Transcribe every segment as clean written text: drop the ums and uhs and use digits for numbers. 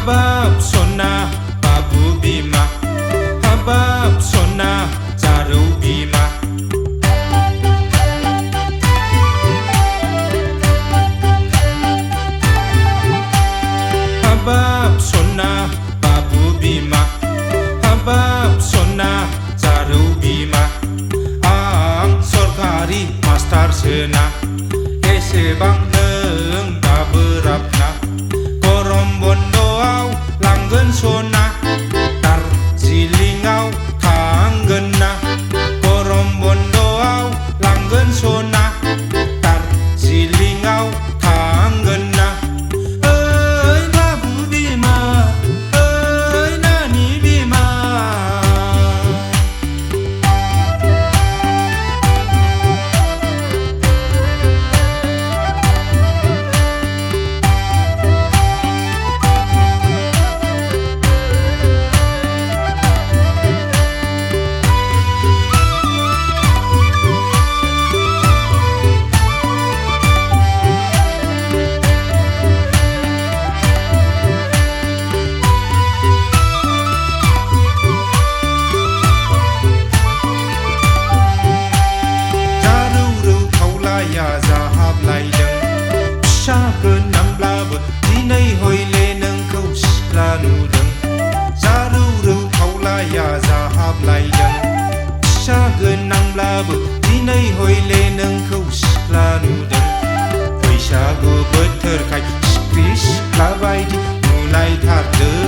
Habab sona babu bima Habab sona jaru bima Habab sona babu bima Habab sona jaru bima Ang sorkari master sena Esebang neng daberapna Korom bondoaw langgen sona Darjeelingaw tanggen na Korom bondoaw langgen sona Darjeelingaw tanggen na Ơi babu bima Ơi nani bima Nampलाबो दिनै हयले नोंखौ सिख्ला नुदों जारौ रौ खावलाया जाहाबलायदों फिसा गोनांब्लाबो दिनै हयले नोंखौ सिख्ला नुदों बैसागु बोथोरखाय सिख्रि सिख्ला बायदि नुलायथारदों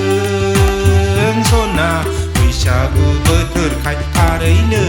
सना बैसागु बोथोरखाय थारैनो